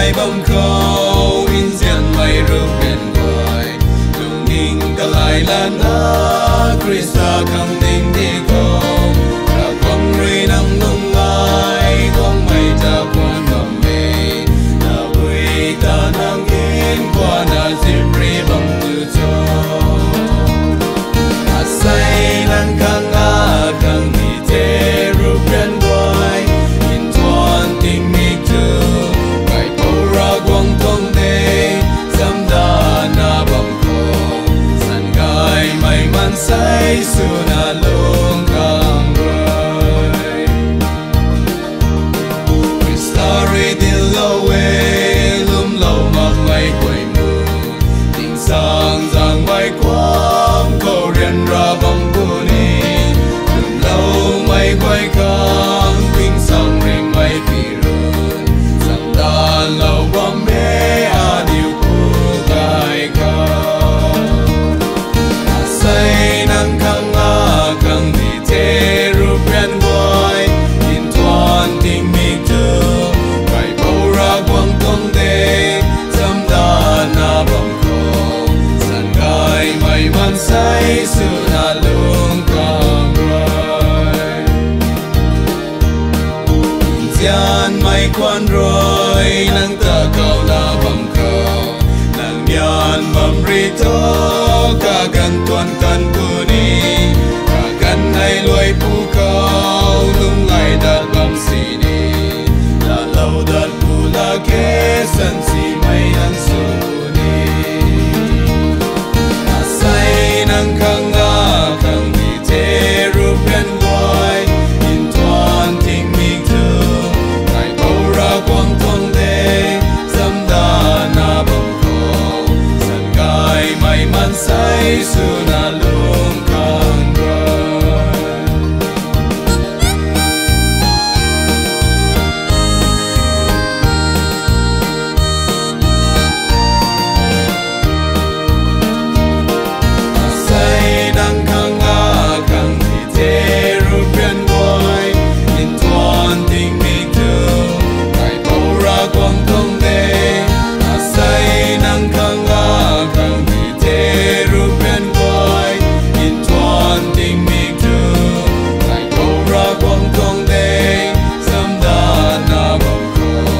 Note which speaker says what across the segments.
Speaker 1: mai bông khâu in diện mây rượu biển gọi lung ninh cả lại là na Krista khẳng định đi cầu ra quăng ri nắng nung ai quăng mây ta quan mầm mê na vui ta nang in qua na zipri bông từ cho say lang khang a khang đi thế rụp biển gọi in toàn tình mi tu cái bầu ra quăng thong đê dâm đà na bông khô sàn gai may mắn say su na lung khang rồi we starry dil lâu lum lâu mặc mây quay mù tình sang giang bay quang cầu riêng ra bông bù ni lum lâu mây quay khang tình sang ring mây phi run sang đàn lâu bom mê a điều của gai khang say nang khang a khang đi thế rụp biển gọi in toàn tình mi tu cái bầu ra quang quang đê dâm đà na bông khô sàn gai may mắn say su na lung khang rồi gian may quan rồi nang ta cầu na bông khô nang mian bầm ri to cả gan tuan kan puni cả gan này lôi pu cầu lung lại đặt bầm xì đi là lâu đặt pu là kế sân xì mây ăn su ni say nang khang a khang đi thế rụp biển gọi in toàn tình mi tu cái bầu ra quang thong đê dâm đà na bông khô sàn gai may mắn say su na lung khang rồi say nang khang a khang đi thế rụp biển gọi in toàn tình mi tu cái bầu ra quang thong đê say nang khang a khang đi thế rụp biển gọi in toàn tình mi tu cái bầu ra quang thong đê dâm đà na bông khô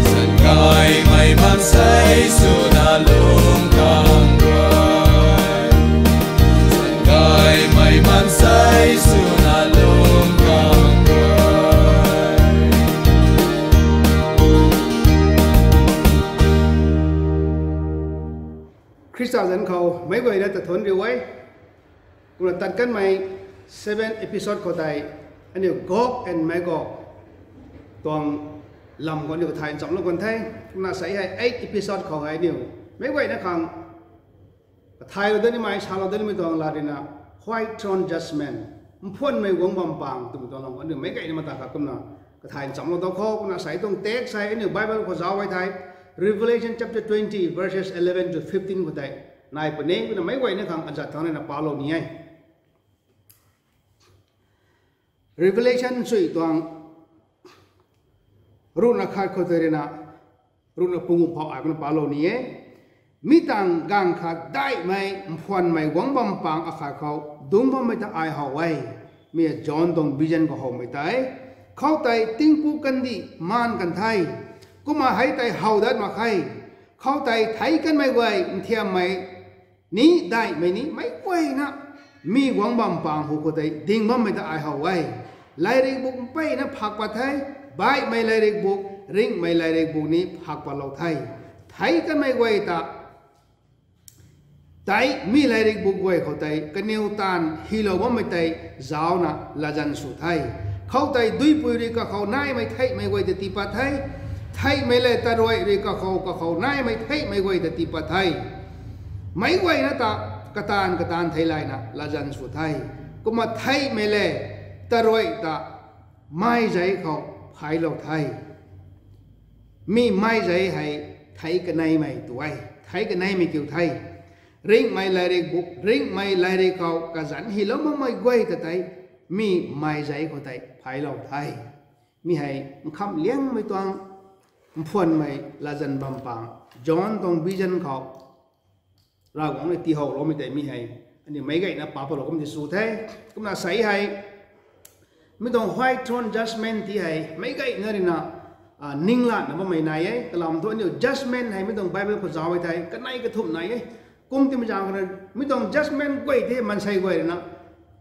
Speaker 1: sàn gai may mắn say su na lung khang rồi sàn gai may mắn say su na lung khang rồi
Speaker 2: Krista dẫn khẩu mấy người đã tập huấn điều ấy cũng là tận cân mày 7 episode của thầy anh điều Gog and Magog toàn lòng của điều thầy trọng lúc còn thấy cũng là xảy hay 8 episode của thầy điều mấy người đã khẳng thầy ở đây mà sao ở đây mới toàn là đi na white throne judgment phun mấy quăng bom bang tụi toàn lòng của điều mấy cái mà ta cũng là thầy trọng lúc đó khó cũng là xảy tông tết xảy anh điều Bible của giáo với thầy Revelation chapter 20 verses 11 to 15 của thầy này của nên là mấy người nó khẳng anh giật thằng này là Paulo nhỉ Revelation suy toàn runa khai khâu thầy na runa pungu phao ai cũng Paulo nhỉ mi tang gang khát đại mày phun mày quăng bom bang ở khai khâu đúng bom mày ta ai hậu vậy mi John dong vision của hậu mày tới khâu tay tinh pu cần đi man cần thay cũng mà hãy tay hậu đất mà khai khâu tay thấy cái mày vậy thiam mày ní đại mày ní mấy quay na mi quăng bom bang hậu của tay đinh bom mày ta ai hậu vậy lại đi buộc bay na phạc vào thấy bài mày lại đi buộc ring mày lại đi buộc ní phạc vào lâu thấy cái mày vậy ta tay mi lại đi buộc vậy khâu tay cái nêu tan hi lâu bom mày tay giáo na là dân số thay khâu tay đuôi bùi đi cả khâu nai mày thấy mày vậy thì tì pa thấy mày lại ta rồi đi cả khâu nai mày thấy mày vậy thì tì pa thấy mấy vậy na ta cái tan thấy lại na là dân số thay cũng mà thấy mày lại ta rồi ta mai giấy khâu phải lâu thay mi mai giấy hay thấy cái này mày tuổi thấy cái này mày kêu thay ring mày lại đi buộc ring mày lại đi khâu cả dẫn hi lắm mày quay ta thấy mi mai giấy của thầy phải lâu thay mi hay khăm liếng mấy toàn พวนไม่ลาจันบำปังจอนต้องบิจันเขาเราของในตีหกเราไม่ได้มีให้อันนี้ไม่ไงนะป้าพอเราก็ไม่สู้แท้ก็น่าใส่ให้ไม่ต้อง white throne judgment ที่ให้ไม่ไงนั่นนะนิ่งละนะว่าไม่ไหนไอ้แต่ลำตัวนี้ judgment ให้ไม่ต้องไปเป็นคนสาวไปไทยก็ไหนก็ทุ่มไหนไอ้กุ้งที่มันจางกันไม่ต้อง judgment กวยที่มันใช่กวยนะ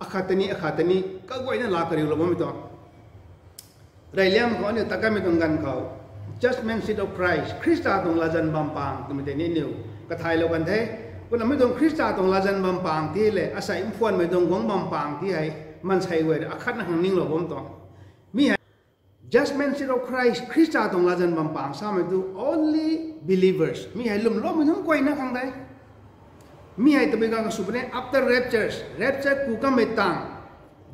Speaker 2: อาคาตนี้ก็กวยนั่นลากระดิ่งเราไม่ต้องไรเลี้ยมเขาเนี่ยตะการไม่ต้องกันเขา judgment seat of Christ คริสต์ตรงลาจันบำปังตัวไม่ได้นี่นิวก็ไทยเรากันเท่ก็ไม่ต้องคริสต์ตรงลาจันบำปังที่เลยอาศัยอิมพวนไม่ต้องหวงบำปังที่ให้มันใช่กวยอาคาตนั่งนิ่งเราผมต้องมี judgment seat of Christ คริสต์ตรงลาจันบำปังสามารถดู only believers มีให้ลุ่มล้มไม่ต้องกวยนะข้างใดมีให้ตัวเองก็สุภาพ after rapture กูก็ไม่ต่าง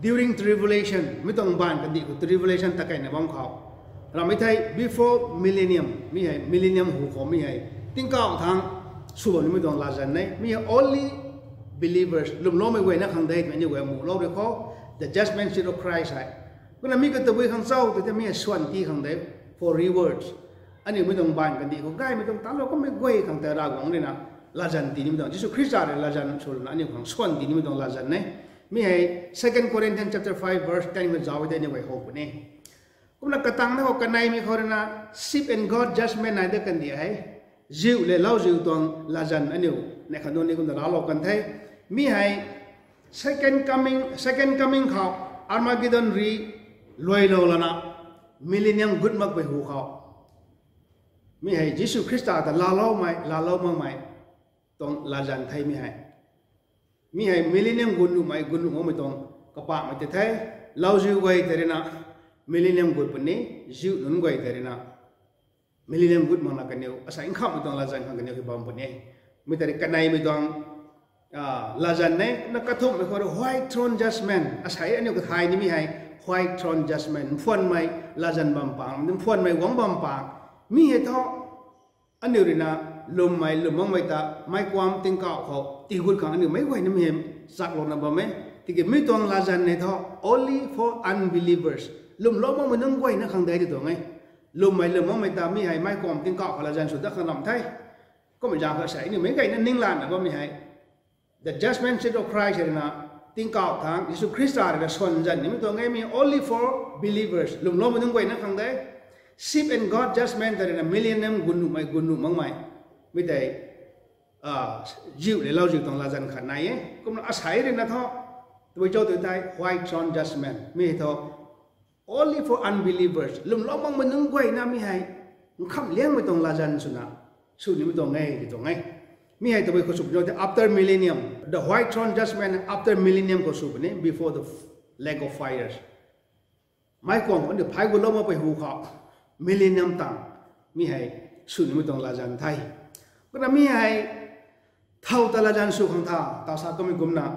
Speaker 2: during tribulation ไม่ต้องบานกันดีกว่า tribulation ตะไคร่ในบ้องเขาเราไม่ใช่ before millennium มีให้ millennium หูเขามีให้ติ้งก้าวทางส่วนไม่ต้องลาจันในมีให้ only believers ลุ่มล้มไม่ไหวนะข้างใดไม่ได้ไหวหมู่เราเรียกเขา the judgment seat of Christ ใช่ก็นั่นมีก็ตัวเองข้างเศร้าแต่จะมีส่วนที่ข้างใด for rewards อันนี้ไม่ต้องบานกันดีกว่าใกล้ไม่ต้องตามเราก็ไม่ไหวข้างแต่เราของนี่นะลาจันตีนี่ไม่ต้องยิสุคริสต์อะไรลาจันส่วนนั้นนี่ของส่วนตีนี่ไม่ต้องลาจันเนี่ยมีให้ 2 Corinthians chapter 5 verse 10มันจะเอาไว้ได้ในไว้หกนี่ก็นักกระตังนะว่ากันในมีคนนะ sheep and God judgment ไหนเด็กกันดีให้จิวเลยเล่าจิวตรงลาจันอันนี้ในขณะนี้คุณจะเล่ากันไทยมีให้ second coming เขา Armageddon รีลอยโลแล้วนะ millennium good มักไปหูเขามีให้ยิสุคริสต์แต่ลาเล่ามั้งไหมตรงลาจันไทยมีให้มิลเลนเนียมกุนไม่ตรงกระปะไม่แต่ไทยเราจิวไว้แต่เรนะมิลเลนเนียมกุนปุ่นนี้จิวนุ่นไว้แต่เรนะมิลเลนเนียมกุนมันนักกันเนี่ยอาศัยอินข้ามไม่ตรงลาจันข้างกันเนี่ยคือบ้านปุ่นนี้ไม่แต่กันในไม่ตรงลาจันเนี่ยนักกระทุ่มไม่ควร white throne judgment อาศัยอันนี้ก็ไทยนี่มีให้ white throne judgment พวนไม่ลาจันบำปังมันพวนไม่หวังบำปังมีเหตุอันนี้เลยนะลมมั่งไม่ตาไม่ความติงเก่าเขาตีกุลขังอันนี้ไม่ไหวน้ำเห็มสักลงนะบ่แม่ที่เก็บไม่ต้องลาจันในท่อ only for unbelievers ลมมั่งไม่ต้องไหวนะข้างใดที่ตัวไงลมมั่งไม่ตาไม่ให้ไม่ความติงเก่าลาจันสุดท้ายขนมไทยก็ไม่ยากก็ใส่นี่ไม่ไงนั่นนิ่งลานนะก็ไม่ให้ the judgment seat of Christ เลยนะติงเก่าทางยิสุคริสต์อะไรส่วนจันนี่ไม่ตัวไงมี only for believers ลมไม่ต้องไหวนะข้างใด sheep and God judgment แต่ใน millennium กุนหนุ่มมั่งไม่ไม่ได้จิวเลยเราจิวตรงลาจันขันไหนก็มันอาศัยเลยนะท่อตัวเจ้าตัวใจ white throne judgment ไม่ท่อ only for unbelievers ลุ่มล้อมมั่งมันนึงไว้นะไม่ให้มันคำเลี้ยงไม่ตรงลาจันสุนะสุนี่ไม่ตรงไงที่ตรงไงไม่ให้ตัวไปคนสุบโยน after millennium the white throne judgment after millennium คนสุบนี่ before the lake of fires ไม่กลัวมันเดี๋ยวพายกุลมาไปหูเขา millennium ต่างไม่ให้สุนี่ไม่ตรงลาจันไทยก็น่ะมีให้เท่าตลาจันสุขังท่าตาสาก็ไม่กุมนะ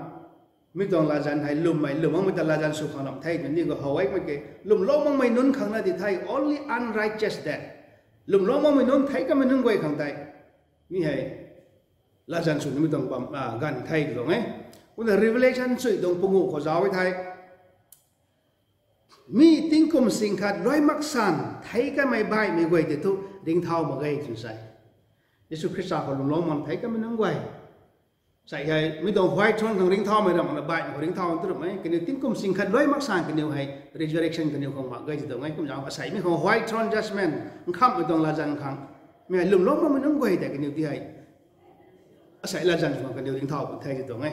Speaker 2: ไม่ต้องลาจันให้ลุ่มมั่งไม่ตลาจันสุขังลำไทยนี่ก็เอาไว้ไม่เกี่ยลุ่มล้มมั่งไม่นุ่นขังนาที่ไทย only unrighteous death ลุ่มล้มมั่งไม่นุ่นไทยก็ไม่นุ่นไว้ขังไทยมีให้ลาจันสุนี่ไม่ต้องกันไทยตรงไหมคุณแต่ revelation สุดตรงปุ่งหูขอจ้าไว้ไทยมีติ้งคุมสิงขัดร้อยมักสันไทยก็ไม่ใบไม่ไว้แต่ทุกดิ่งเท้ามาไงถึงใส่ยิสุคริสต์คนลงล้อมันไทยก็ไม่นั่งไว้ใส่ให้ไม่ต้องไหวชนของริ้งเท้าไม่ได้มันใบของริ้งเท้ามันตัวไหมกันเนี่ยติ้งกุมสิงขัดร้อยมักสันกันเนี่ยให้ resurrection กันเนี่ยของมาไงจะตัวไงกุมจะเอาใส่ไม่ของไหวชน judgment มันข้ามไม่ต้องลาจันขังไม่ให้ลงล้อมันไม่นั่งไว้แต่กันเนี่ยที่ให้ใส่ลาจันของกันเนี่ยริ้งเท้าไทยจะตัวไง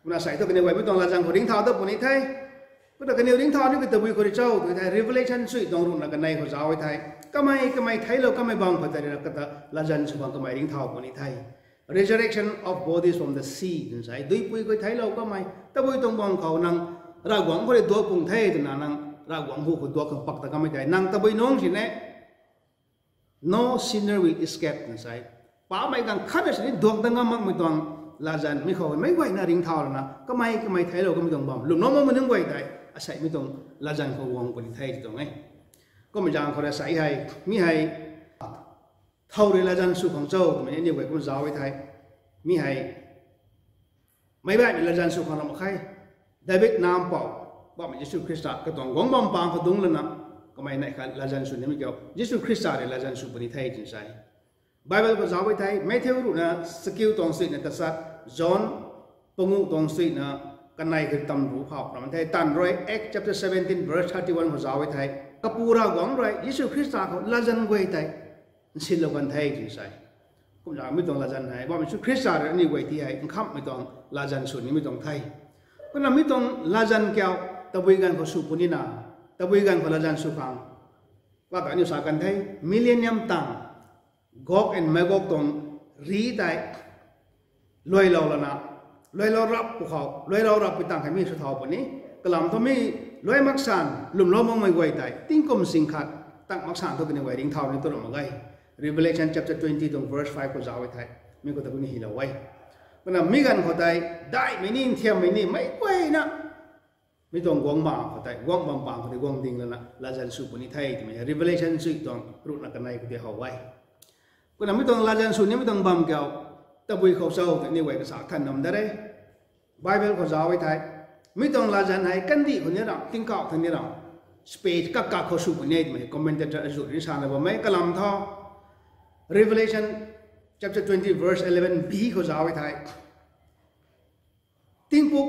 Speaker 2: มันใส่ตัวกันเนี่ยไว้ไม่ต้องลาจันของริ้งเท้าตัวปุ่นนี้ไทยก็แต่กันเนี่ยริ้งเท้านี่ก็ตัวบุยคนเจ้าตัวไทย revelation สุดตรงรุ่นกันในของเจ้าไว้ไทยก็ไม่ไทยเราก็ไม่บังคับแต่เราก็ลาจันสุบังก็ไม่ริ้งเท้าคนนี้ไทย resurrection of bodies from the sea นั่นใช่ด้วยปุยก็ไทยเราก็ไม่แต่ปุยตรงบังเขานั่งรากหวังเขาเลยตัวปุ่งไทยแต่นั่งรากหวังผู้คนตัวกับปักแต่ก็ไม่ได้นั่งแต่ปุยน้องสิเนี่ย no sinner will escape นั่นใช่ป้าไม่กังขัดสิดวงตั้งมั่งไม่ต้องลาจันไม่เขาไม่ไหวนะริ้งเท้าแล้วนะก็ไม่ไทยเราก็ไม่ต้องบังลุงน้องมันนึกไหวได้อาศัยไม่ต้องลาจันเขาวงคนไทยตรงไหนก็ไม่จางเขาได้ใส่ให้มีให้เท่าเรือลาจันสุของเจ้าแต่ไม่เนี่ยไว้ก็มันจ้าไว้ไทยมีให้ไม่ได้เป็นลาจันสุของเราใครเดวิดนามเปล่าว่ามันจะสุคริสต์ก็ต้องหวังบำปางเขาดุงแล้วนะก็ ก็ไม่ในขันลาจันสุนนี่ไม่เกี่ยวยิสุคริสต์อะไรลาจันสุปนิไทยจริงใช่ไบเบิลก็จะเอาไว้ไทยไม่เท่ารู้นะสกิลตรงสิ่งในตัดสัตจอห์นปงุตรงสิ่งนะกันในคือตำรู้เผาประมาณไทยตันรอย Acts chapter 17 verse 31ก็จะเอาไว้ไทยกับปูราหวังรอยยิสุคริสต์เขาลาจันไว้ไทยสิโลกันไทยจริงใช่ก็จะไม่ต้องลาจันไทยว่ายิสุคริสต์อะไรนี่ไว้ที่ไทยข้ามไม่ต้องลาจันสุนนี่ไม่ต้องไทยก็นั่นไม่ต้องลาจันเกี่ยวตะวิกันเขาสุปนินาตะวิกันเขาลาจันสุขังว่าแต่อันนี้สากันไทยมิเลเนียมตังกอกแอนด์แมกอกตรงรีได้ลอยเราละนะลอยเรารับพวกเขาลอยเรารับไปตั้งให้มีสุดท้ายปนี้กลำทำให้ลอยมักสันลุ่มล้อมองไม่ไหวได้ติ้งกลมสิงขัดตั้งมักสันตัวกันในไหวดิ่งเท่าในตัวเราไม่ไง Revelation chapter 20 ตรง verse 5ก็จะเอาไว้ไทยมีคนตะกุนหินเอาไว้เพราะนั้นมีกันเขาได้ไม่นิ่งเทียมไม่นิ่งไม่ไหวนะไม่ต้องกวางมาเขาแต่กวางบางเขาแต่กวางดิ่งแล้วนะลาจันสุปนิไทยที่มัน Revelation สุดตรงรูปนักกันในก็จะเอาไว้ก็นั่นไม่ต้องลาจันสุนี่ไม่ต้องบัมเกี่ยวตะบุยเขาเศร้าแต่นี่ไว้ภาษาท่านนำได้เลยไบเบิลเขาจะเอาไว้ไทยไม่ต้องลาจันให้กันดีคนนี้เราติ้งเก่าคนนี้เราสเปซกักเขาสุปนิไทยมันคอมเมนต์จะสุดที่สารเลยว่าไม่กลำท่อ Revelation chapter 20 verse 11b เขาจะเอาไว้ไทยติ้งปุ๊บ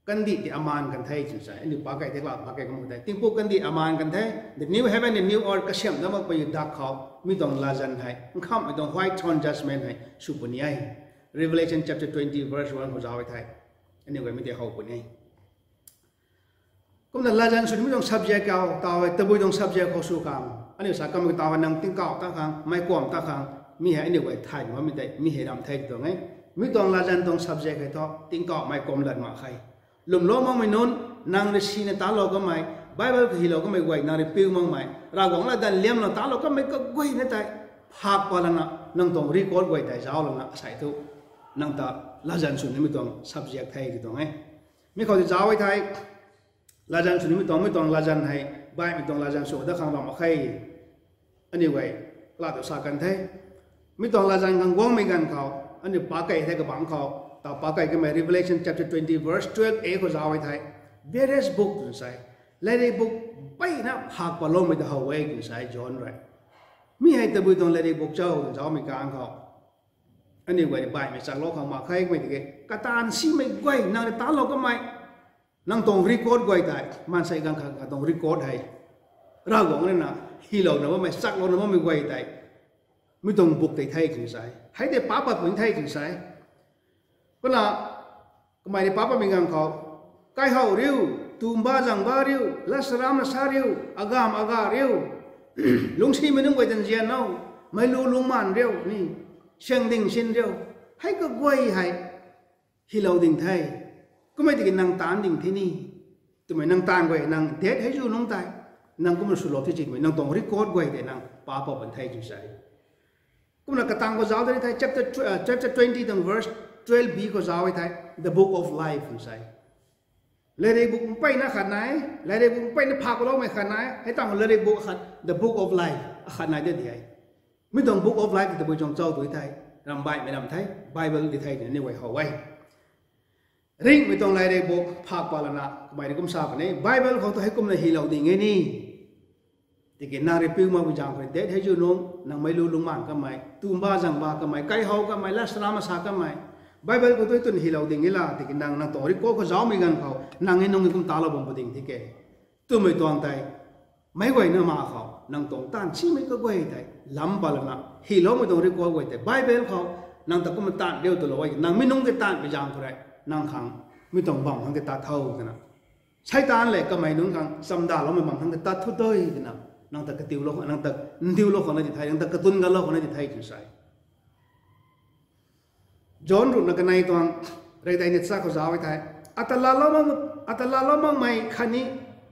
Speaker 2: กันดีที่อามันกันไทยจริงๆอันนี้ปากไก่ที่ว่าปากไก่ก็ไม่ได้ติ้งปุ๊บกันดีอามันกันไทย the new heaven and new earth ก็เชื่อมแล้วมันไปอยู่ดักเขาไม่ต้องลาจันให้ข้ามไม่ต้อง white throne judgment ให้สุปนิไทย Revelation chapter 20 verse 1เขาจะเอาไว้ไทยอันนี้ก็ไม่ได้เขาปนิไทยก็นั่นลาจันสุดไม่ต้อง subject เขาตาไว้แต่ไม่ต้อง subject เขาสู้กันอันนี้สักคำก็ตาวันนั่งติ้งเก่าตั้งครั้งไม่กวมตั้งครั้งมีให้อันนี้ไว้ไทยว่าไม่ได้มีให้รำไทยตรงไหนไม่ต้องลาจันต้อง subject ให้ท้อติ้งเก่าไม่กวมหลัดมาใครลุมล้อมองไม่นนนางฤาษีในตาเราก็ไม่ไบเบิลก็ฮิโลก็ไม่ไหวนางฤาษีมองไม่เราหวังว่าดันเลี้ยมเราตาเราก็ไม่ก็ไหวนะแต่ภาคพอแล้วนะนั่งต้องรีคอร์ดไหวแต่เช้าแล้วนะใส่ทุกนั่งตาลาจันสุนไม่ต้อง subject ไทยที่ตรงไหนไม่เขาจะเช้าไว้ไทยลาจันสุนไม่ต้องลาจันให้ใบไม่ต้องลาจันสุนถ้าข้างเรามาใครอันนี้ไว้ลาตัวสากันไทยไม่ต้องลาจันกังวลไม่กันเขาอันนี้ปากไก่ไทยกับบังเขาต่อปากไก่ก็ไม่ Revelation chapter 20 verse 12a เขาจะเอาไว้ไทย various book คุณใส่และใน book ไปนะภาคปลงไม่ได้เอาไว้คุณใส่จอห์นไรมีให้แต่บุญตรงและใน book เจ้าคุณจะเอาไม่กลางเขาอันนี้ไว้ใบไม่สักโลกเขามาใครไม่ได้กระตานซีไม่ไว้นางในตาเราก็ไม่นางต้องรีคอร์ดไว้แต่มันใส่กังเขาต้องรีคอร์ดให้เราบอกนั่นนะฮีโร่นะว่าไม่สักโลกนะว่าไม่ไว้แต่ไม่ต้องบุกไทยคุณใส่ให้แต่ป้าปัดเป็นไทยคุณใส่ก็น่ะก็ไม่ได้ป้าเป็นงานเขาใกล้เขาเร็วตูมบ้าจังบ้าเร็วลัสรามลัสเร็วอากามเร็วลุงชีไม่ต้องไปตันเจียนเอาไม่รู้ลุงมันเร็วนี่เชียงดิ่งเชียนเร็วให้ก็ไว้ให้ฮิโลดิ่งไทยก็ไม่ได้กินนางตานดิ่งที่นี่ทำไมนางตานไว้นางเด็ดให้อยู่น้องตายนางก็ไม่สุดหลอกที่จริงไหมนางต้องรีคอร์ดไว้แต่นางป้าเป็นไทยจุดใส่ก็น่ะกระตังก็จะเอาได้ไทย chapter 20 ตรง verse 12b ก็จะเอาไว้ไทย the book of life คุณใส่เลยในบุกไปนะขันไหนเลยในบุกไปนะพากเราไม่ขันไหนให้ตั้งเลยในบุกขัน the book of life ขันไหนเดียวดีไม่ต้อง book of life แต่บุญจงเจ้าตัวไทยรำใบไม่รำไทย Bible ที่ไทยเนี่ยนี่ไว้เอาไว้ริ่งไม่ต้องเลยในบุกพากปาลนะไม่ได้กุมทราบนี่ Bible เขาต้องให้กุมในฮีเราดีไงนี่แต่กินนารีพิวมาบุญจางคนเด็ดให้จูน้องนางไม่รู้ลุงมันก็ไม่ตุ้มบ้าจังบ้าก็ไม่ไก่เฮาก็ไม่ลัสลามาสาก็ไม่Bible ก็ตัวตุนฮิลาวดิ่งละที่นางตัวริโก้ก็จ้ามีกันเขานางเงินน้องกุมตาลบงปดิ่งที่แกตัวไม่ตัวอันใดไม่ไหวเนื้อมาเขานางตรงต้านชี้ไม่ก็ไหวแต่ลำบากนะฮิลาวไม่ต้องริโก้ไหวแต่ Bible เขานางตะกุมต้านเดียวตัวละไว้นางไม่น้องจะต้านไปจางคนใดนางขังไม่ต้องบังทั้งแต่ตาเท่ากันนะใช้ต้านเลยก็ไม่น้องขังสัมดาเราไม่บังทั้งแต่ตาทุดด้วยกันนะนางตะกติวโลกนางตะดิวโลกของในที่ไทยนางตะกตุนกันโลกของในที่ไทยจุดใส่จอห์นรุ่นนักนายตัวเรื่องใดเนี่ยสักเขาจะเอาไว้ไทยอัตลาล้อมังไม่ขันนี้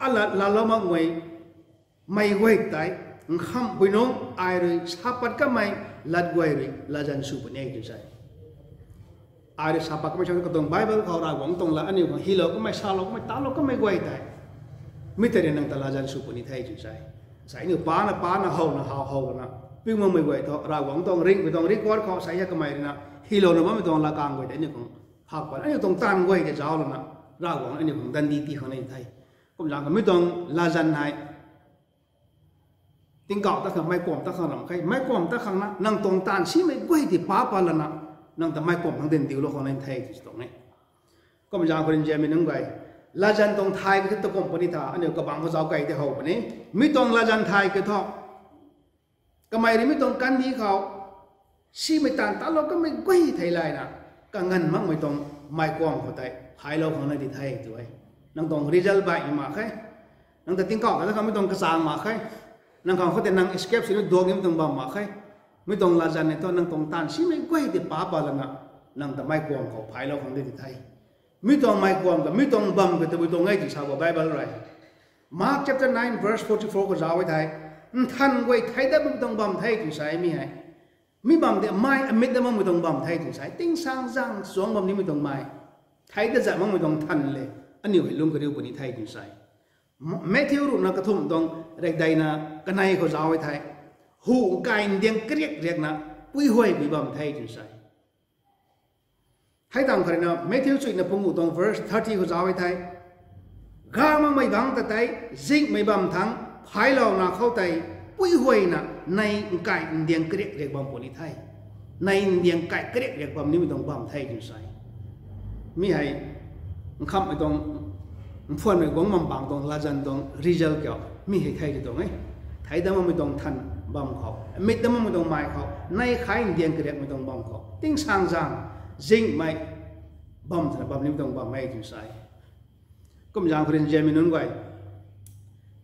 Speaker 2: อัลลาล้อมังไม่ไว้ไทยข้ามพี่น้องไอริสฮับปัดก็ไม่ลัดไว้ริลาจันสูบเนี่ยจุดใส่ไอริสฮับปัดก็ไม่ใช่ก็ตรงไบเบิลเขาเราหวังตรงละอันนี้ของฮิโลก็ไม่ซาโลก็ไม่ตาโลก็ไม่ไว้ไทยไม่แต่เรื่องตลาจันสูบเนี่ยไทยจุดใส่ใส่เนี่ยป้านะเฮานะพี่มึงไม่ไว้เถอะเราหวังต้องริงไม่ต้องริกวอดเขาใส่ยังก็ไม่นะฮิโลนะมันไม่ต้องละกางไว้แต่เนี่ยของภาคปันอันนี้ต้องต้านไว้แต่เจ้าแล้วนะเราหวังอันนี้ของดันดีที่เขาในไทยก็อย่างก็ไม่ต้องลาจันให้ tiếng cạo ta khang mai quam ta khang làm khay mai quam ta khang na nang tong tan si mai quay thì pa là na nang ta mai quam thang den tiêu lo khang nên thay thì tong này có một dạngคนเจมินงไงลาจันตงไทยก็ตะกมปนิธาอันเดียวกับบางเขาเจ้าไก่ที่เขาปนี้ไม่ตรงลาจันไทยก็ท่อก็ไม่ได้ไม่ตรงกันที่เขาชีไม่ต่างตลอดก็ไม่กวยไทยไรนะก็เงินมั่งไม่ตรงไม่กว้างเขาไทยไทยเราของในที่ไทยด้วยนั่งตรงรีจัลใบมาแค่นั่งแต่ติ้งเกาะก็เขาไม่ตรงกระซังมาแค่นั่งเขาแต่นั่ง escape สิดวงนี้ไม่ตรงบ่มาแค่ไม่ตรงลาจันในตัวนั่งตรงตันชีไม่กวยที่ป้าแล้วนะนั่งแต่ไม่กว้างเขาไทยเราของในที่ไทยไม่ต้องไม่ความกับไม่ต้องบัมกับแต่ไม่ต้องไงที่ชาวไบเบิลไร Mark chapter 9 verse 44ก็จะเอาไว้ไทยท่านไว้ไทยได้ไม่ต้องบัมไทยถึงสายมีไงไม่บัมเดี๋ยวไม่ไม่ได้ไม่ต้องบัมไทยถึงสายติ้งสร้างสร้างสวงบัมนี้ไม่ต้องไม่ไทยได้จะไม่ต้องทันเลยอันนี้ไว้ลุงก็เรียกว่านี้ไทยถึงสายแม้ที่รู้นักกระทุ่มตรงเด็กใดนะกันในเขาจะเอาไว้ไทยหูกายเดียงเกลียกเรียกนะปุ้ยห้วยไม่บัมไทยถึงสายให้ตามคนนะไม่เที่ยวสุดนะพุ่งตรง verse 30ก็จะเอาไว้ไทยกามาไม่บังแต่ไทยซิงไม่บัมทั้งภายเรานะเข้าไทยปุ้ยห้วยนะในกายเดียงเกลียกเรียกบัมคนนี้ไทยในเดียงกายเกลียกเรียกบัมนี้ไม่ต้องบัมไทยถึงใส่มีให้คำไม่ต้องฟันไม่กวางบัมปังตรงลาจันตรงรีจัลเกี่ยวมีให้ไทยตรงไหนไทยแต่ว่าไม่ต้องทันบัมเขาไม่แต่ว่าไม่ต้องไม่เขาในขายเดียงเกลียกไม่ต้องบัมเขาติ้งสร้างสร้างซิงไม่บัมแต่บัมนี้ไม่ต้องบัมไม่ถึงใส่ก็มีอย่างคนเจมินุนไว้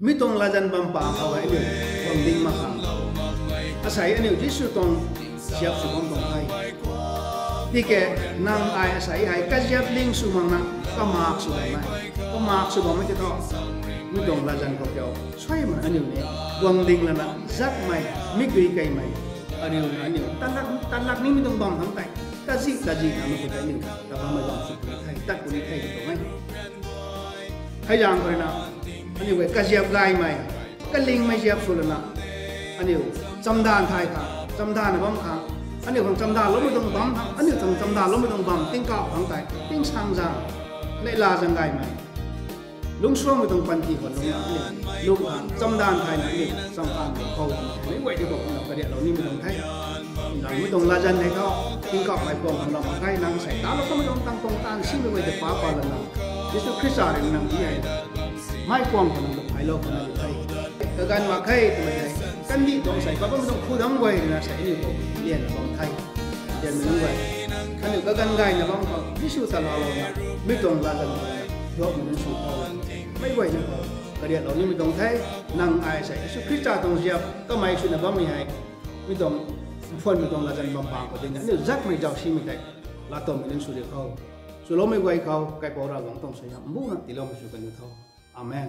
Speaker 2: ไม่ต้องลาจันบัมปังเขาไว้เดียวบัมดิ้งมาขังอาศัยอันนี้ที่สุดตรงเชียบสุดตรงไทยที่แกนางไออาศัยไอก็เชียบลิงสุมังนะก็มาร์กสุดไหมก็มาร์กสุดไม่จะต้องไม่ต้องลาจันเขาเกี่ยวช่วยมันอันนี้เนี่ยวังดิ้งแล้วนะจักไม่ไม่กุยไกลไม่อันนี้ตันลักนี้ไม่ต้องบัมทั้งไตก็จีทำมันก็ได้หนึ่งแต่ว่าไม่บัมสุดไทยตัดคนไทยตรงไหมให้ยังคนนะอันนี้เว้ยก็เชียบไกลไม่ก็ลิงไม่เชียบสุดแล้วนะอันนี้จำดานไทยค่ะจำดานในบ้านค่ะอันนี้ของจำดานเราไม่ต้องบัมอันนี้ของจำดานเราไม่ต้องบัมติ้งเก่าทั้งไตติ้งช่างจังในลาจังไงไหมลุงช่วงไม่ต้องปันทีคนลุงนี่ลุงจำดานไทยนี่สำคัญเขาไม่ไหวที่บอกเรากระเดียเรานี่ไม่ต้องไทยเราไม่ต้องลาจันในเขาติ้งเก่าไม่ปลอมของเราไทยนั่งใส่ตาเราก็ไม่ต้องตั้งตรงตั้งชิมไม่ไหวจะป้าปาแล้วนะยิสุคริสต์อะไรนั่งที่ไหนไม่ปลอมของเราไทยเราคนนั้นไทยแต่การมาไทยทำไมไทยกันนี่ต้องใส่ก็ไม่ต้องพูดทั้งวัยนะใส่นี่ผมเรียนของไทยเรียนทั้งวัยอันนี้ก็กันไงนะบางคนที่สุดตลอดเลยไม่ต้องลาจันยกมันสุดเอาไม่ไหวนะก็เรียนเรานี่ไม่ต้องไทยนั่งไอใส่สุคริสต์ต้องเสียบก็ไม่สุดนะบ้างไม่ให้ไม่ต้องฝนไม่ต้องลาจันบางบางก็ได้นะนี่จักไม่เจ้าชีไม่ได้ลาตัวมันสุดเขาสุดเราไม่ไหวเขาไกลปอเราต้องใส่ยามู่นะที่เราไม่สุดกันอยู่เท่าอาเมน